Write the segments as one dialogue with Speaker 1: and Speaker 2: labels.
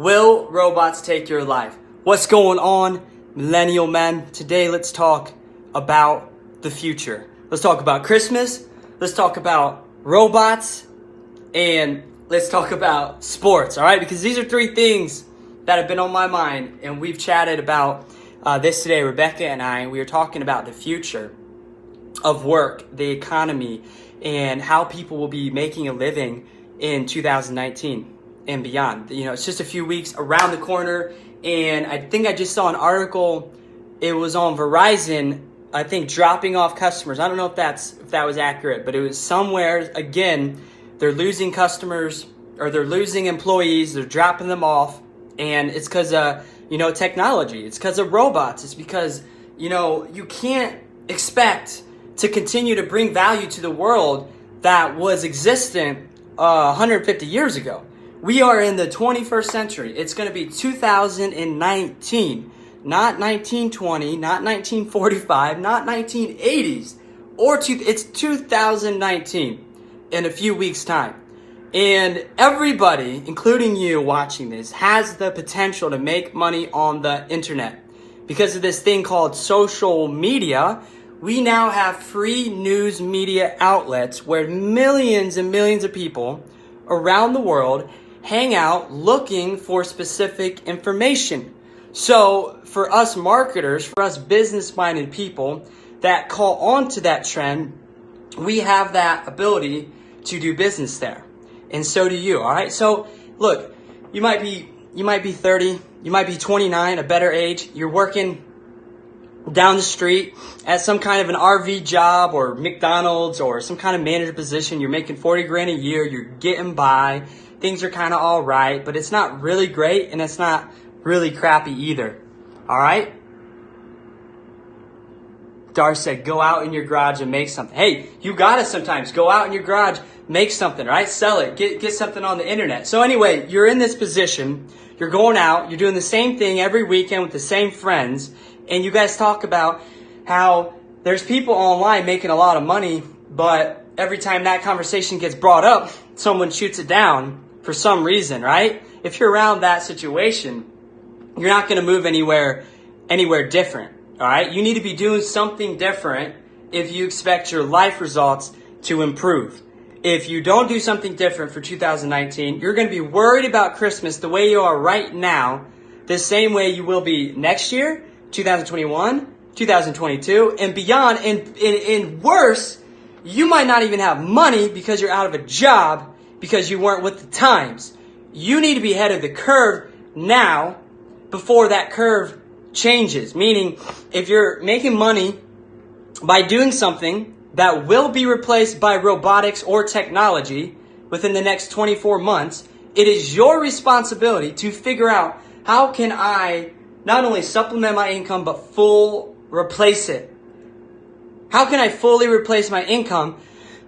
Speaker 1: Will robots take your life? What's going on, millennial men? Today, let's talk about the future. Let's talk about Christmas. Let's talk about robots. And let's talk about sports, all right? Because these are three things that have been on my mind. And we've chatted about this today, Rebecca and I. We were talking about the future of work, the economy, and how people will be making a living in 2019 and beyond. You know, it's just a few weeks around the corner, and I think I just saw an article. It was on Verizon, I think, dropping off customers. I don't know if that was accurate, but it was somewhere. Again, they're losing customers, or they're losing employees. They're dropping them off, and it's because of technology. It's because of robots. It's because you can't expect to continue to bring value to the world that was existent 150 years ago. We are in the 21st century. It's going to be 2019, not 1920, not 1945, not 1980s, it's 2019 in a few weeks' time. And everybody, including you watching this, has the potential to make money on the internet. Because of this thing called social media, we now have free news media outlets where millions and millions of people around the world hang out looking for specific information. So for us marketers, for us business-minded people that call on to that trend, we have that ability to do business there. And so do you, all right? So look, you might be 30, you might be 29, a better age. You're working down the street at some kind of an RV job or McDonald's or some kind of manager position. You're making 40 grand a year. You're getting by. Things are kind of all right, but it's not really great and it's not really crappy either. All right? Dar said, go out in your garage and make something. Hey, you got to sometimes go out in your garage, make something, right? Sell it, get something on the internet. So anyway, you're in this position. You're going out. You're doing the same thing every weekend with the same friends. And you guys talk about how there's people online making a lot of money, but every time that conversation gets brought up, someone shoots it down for some reason, right? If you're around that situation, you're not going to move anywhere different, all right? You need to be doing something different if you expect your life results to improve. If you don't do something different for 2019, you're going to be worried about Christmas the way you are right now, the same way you will be next year, 2021, 2022, and beyond. And worse, you might not even have money because you're out of a job because you weren't with the times. You need to be ahead of the curve now before that curve changes. Meaning, if you're making money by doing something that will be replaced by robotics or technology within the next 24 months, it is your responsibility to figure out, how can I not only supplement my income, but replace it? How can I fully replace my income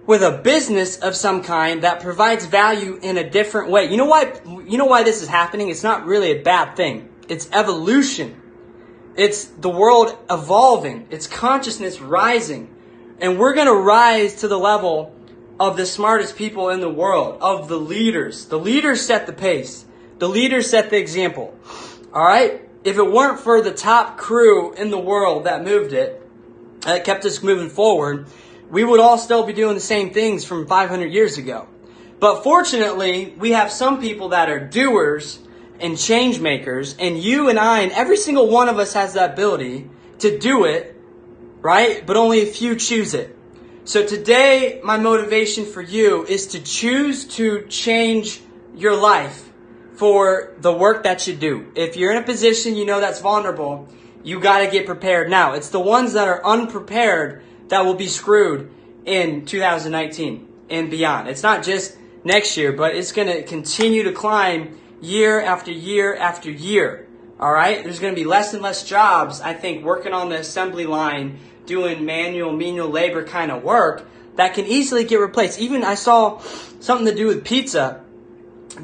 Speaker 1: with a business of some kind that provides value in a different way? You know why this is happening? It's not really a bad thing. It's evolution. It's the world evolving. It's consciousness rising. And we're going to rise to the level of the smartest people in the world, of the leaders. The leaders set the pace. The leaders set the example. All right? If it weren't for the top crew in the world that moved it, that kept us moving forward, we would all still be doing the same things from 500 years ago. But fortunately, we have some people that are doers and change makers, and you and I and every single one of us has that ability to do it, right? But only a few choose it. So today, my motivation for you is to choose to change your life for the work that you do. If you're in a position that's vulnerable, you got to get prepared now. It's the ones that are unprepared that will be screwed in 2019 and beyond. It's not just next year, but it's going to continue to climb year after year after year. All right? There's going to be less and less jobs, I think, working on the assembly line, doing manual, menial labor kind of work that can easily get replaced. Even I saw something to do with pizza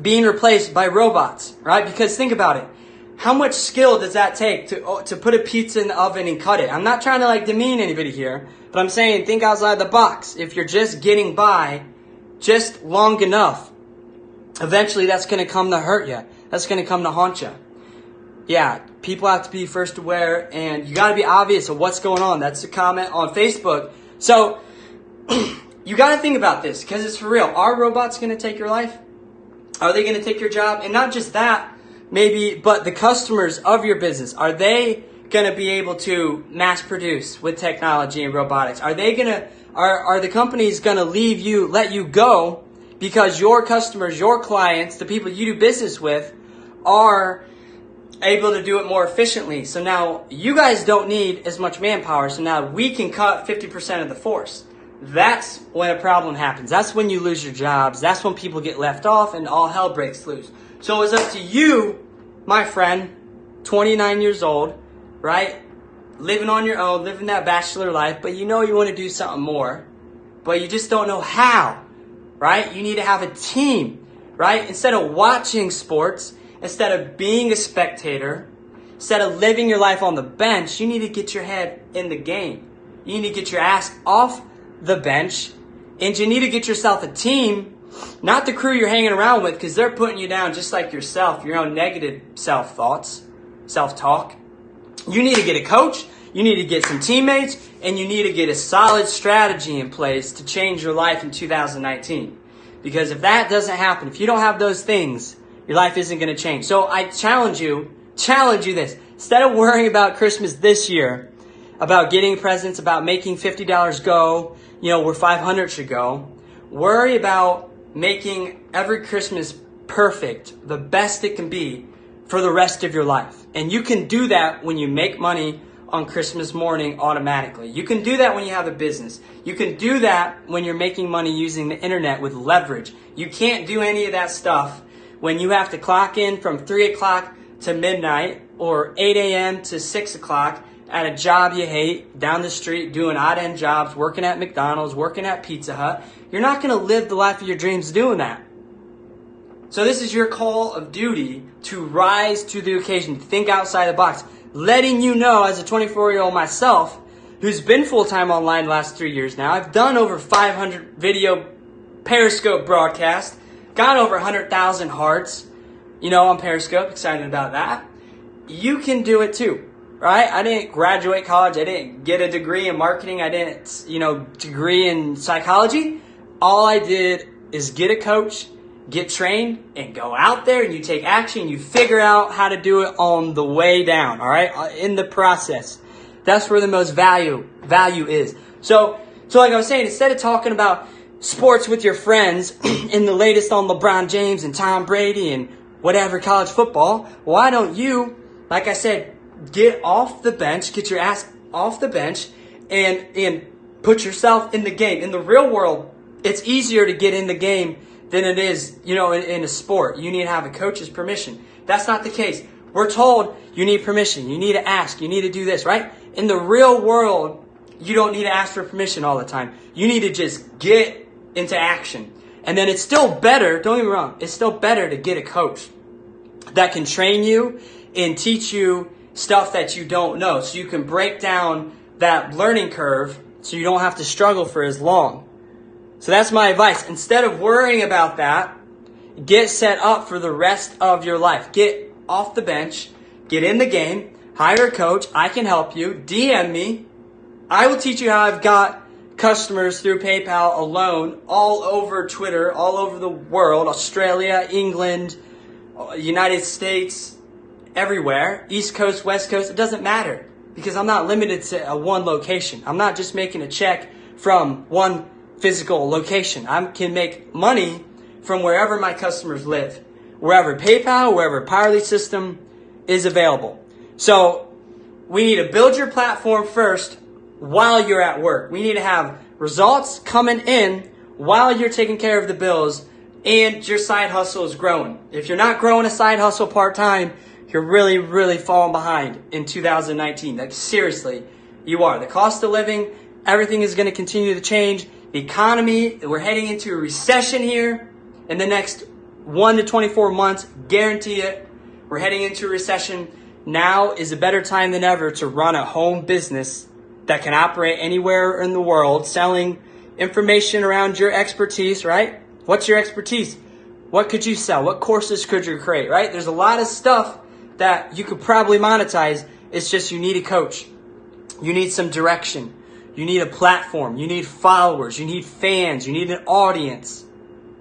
Speaker 1: being replaced by robots, right? Because think about it. How much skill does that take to put a pizza in the oven and cut it? I'm not trying to demean anybody here, but I'm saying think outside the box. If you're just getting by just long enough, eventually that's going to come to hurt you. that's going to come to haunt you. Yeah, people have to be first aware, and you got to be obvious of what's going on. That's a comment on Facebook. So you got to think about this, because it's for real. Are robots going to take your life? Are they going to take your job? And not just that, maybe, but the customers of your business, are they going to be able to mass produce with technology and robotics? Are they going to, are the companies going to let you go because your customers, your clients, the people you do business with are able to do it more efficiently? So now you guys don't need as much manpower. So now we can cut 50% of the force. That's when a problem happens. That's when you lose your jobs. That's when people get left off and all hell breaks loose. So it's up to you, my friend, 29 years old, right? Living on your own, living that bachelor life, but you know you want to do something more, but you just don't know how, right? You need to have a team, right? Instead of watching sports, instead of being a spectator, instead of living your life on the bench, you need to get your head in the game. You need to get your ass off the bench, and you need to get yourself a team, not the crew you're hanging around with, because they're putting you down just like yourself, your own negative self-thoughts, self-talk. You need to get a coach, you need to get some teammates, and you need to get a solid strategy in place to change your life in 2019. Because if that doesn't happen, if you don't have those things, your life isn't going to change. So I challenge you this. Instead of worrying about Christmas this year, about getting presents, about making $50 go, where 500 should go, worry about making every Christmas perfect, the best it can be for the rest of your life. And you can do that when you make money on Christmas morning automatically. You can do that when you have a business. You can do that when you're making money using the internet with leverage. You can't do any of that stuff when you have to clock in from 3 o'clock to midnight or 8 a.m. to 6 o'clock at a job you hate, down the street, doing odd-end jobs, working at McDonald's, working at Pizza Hut. You're not going to live the life of your dreams doing that. So this is your call of duty to rise to the occasion, to think outside the box. Letting you know, as a 24-year-old myself, who's been full-time online the last 3 years now, I've done over 500 video Periscope broadcasts, got over 100,000 hearts, on Periscope, excited about that. You can do it too. Right? I didn't graduate college. I didn't get a degree in marketing. I didn't, degree in psychology. All I did is get a coach, get trained, and go out there and you take action. You figure out how to do it on the way down. All right? In the process. That's where the most value is. So like I was saying, instead of talking about sports with your friends and the latest on LeBron James and Tom Brady and whatever college football, why don't you, like I said, get off the bench, get your ass off the bench, and put yourself in the game. In the real world, it's easier to get in the game than it is, in a sport. You need to have a coach's permission. That's not the case. We're told you need permission. You need to ask. You need to do this, right? In the real world, you don't need to ask for permission all the time. You need to just get into action. And then it's still better, don't get me wrong, it's still better to get a coach that can train you and teach you stuff that you don't know, so you can break down that learning curve so you don't have to struggle for as long. So that's my advice. Instead of worrying about that, get set up for the rest of your life. Get off the bench, get in the game, hire a coach. I can help you. DM me. I will teach you how I've got customers through PayPal alone all over Twitter, all over the world, Australia, England, United States, everywhere, East Coast, West Coast, it doesn't matter, because I'm not limited to one location. I'm not just making a check from one physical location. I can make money from wherever my customers live, wherever PayPal, wherever Powerly system is available. So we need to build your platform first while you're at work. We need to have results coming in while you're taking care of the bills and your side hustle is growing. If you're not growing a side hustle part-time, you're really, really falling behind in 2019. Like, seriously, you are. The cost of living, everything is going to continue to change. The economy, we're heading into a recession here in the next 1 to 24 months. Guarantee it. We're heading into a recession. Now is a better time than ever to run a home business that can operate anywhere in the world, selling information around your expertise, right? What's your expertise? What could you sell? What courses could you create, right? There's a lot of stuff that you could probably monetize. It's just you need a coach. You need some direction. You need a platform. You need followers. You need fans. You need an audience.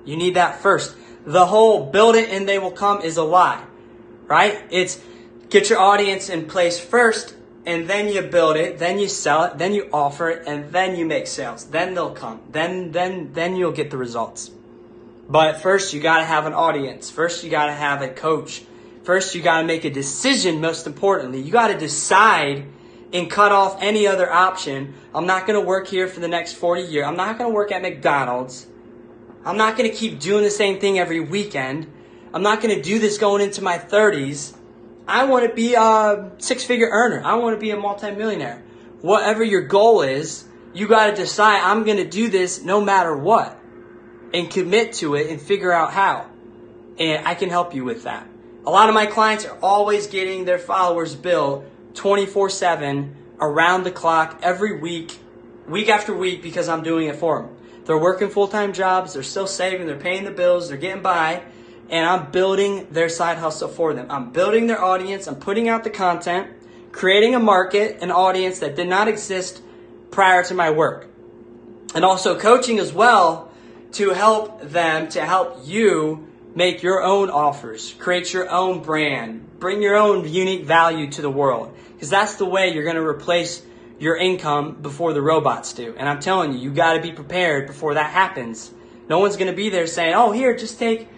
Speaker 1: You need that first. The whole build it and they will come is a lie, right? It's get your audience in place first, and then you build it, then you sell it, then you offer it, and then you make sales. Then they'll come. Then you'll get the results. But first, you got to have an audience. First, you got to have a coach. First, you got to make a decision, most importantly. You got to decide and cut off any other option. I'm not going to work here for the next 40 years. I'm not going to work at McDonald's. I'm not going to keep doing the same thing every weekend. I'm not going to do this going into my 30s. I want to be a six-figure earner. I want to be a multimillionaire. Whatever your goal is, you got to decide, I'm going to do this no matter what, and commit to it and figure out how. And I can help you with that. A lot of my clients are always getting their followers built 24/7, around the clock, every week, week after week, because I'm doing it for them. They're working full-time jobs. They're still saving. They're paying the bills. They're getting by. And I'm building their side hustle for them. I'm building their audience. I'm putting out the content, creating a market, an audience that did not exist prior to my work. And also coaching as well to help them, to help you make your own offers, create your own brand, bring your own unique value to the world. Because that's the way you're going to replace your income before the robots do. And I'm telling you, you got to be prepared before that happens. No one's going to be there saying, oh, here, just take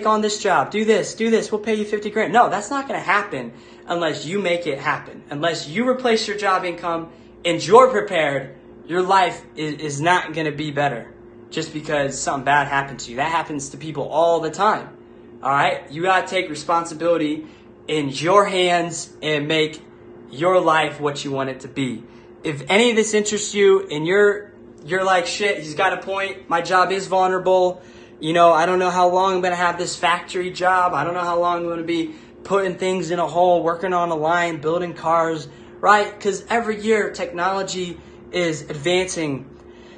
Speaker 1: on this job, do this, we'll pay you 50 grand. No, that's not going to happen unless you make it happen. Unless you replace your job income and you're prepared, your life is not going to be better just because something bad happened to you. That happens to people all the time. All right? You got to take responsibility in your hands and make your life what you want it to be. If any of this interests you and you're like, shit, he's got a point, my job is vulnerable, I don't know how long I'm going to have this factory job, I don't know how long I'm going to be putting things in a hole, working on a line, building cars, right? Because every year technology is advancing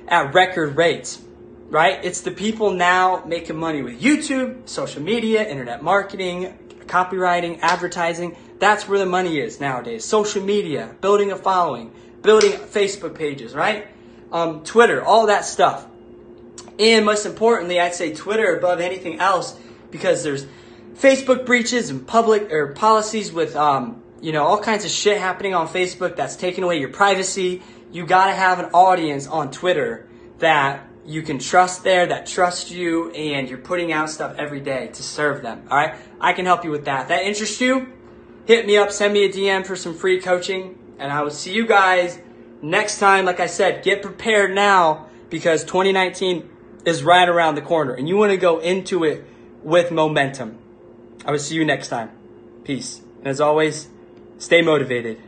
Speaker 1: at record rates, right? It's the people now making money with YouTube, social media, internet marketing, copywriting, advertising. That's where the money is nowadays. Social media, building a following, building Facebook pages, right? Twitter, all that stuff. And most importantly, I'd say Twitter above anything else, because there's Facebook breaches and public or policies with, all kinds of shit happening on Facebook that's taking away your privacy. You got to have an audience on Twitter that you can trust there, that trusts you, and you're putting out stuff every day to serve them. All right. I can help you with that. If that interests you, hit me up, send me a DM for some free coaching, and I will see you guys next time. Like I said, get prepared now because 2019 is right around the corner and you want to go into it with momentum. I will see you next time. Peace. And as always, stay motivated.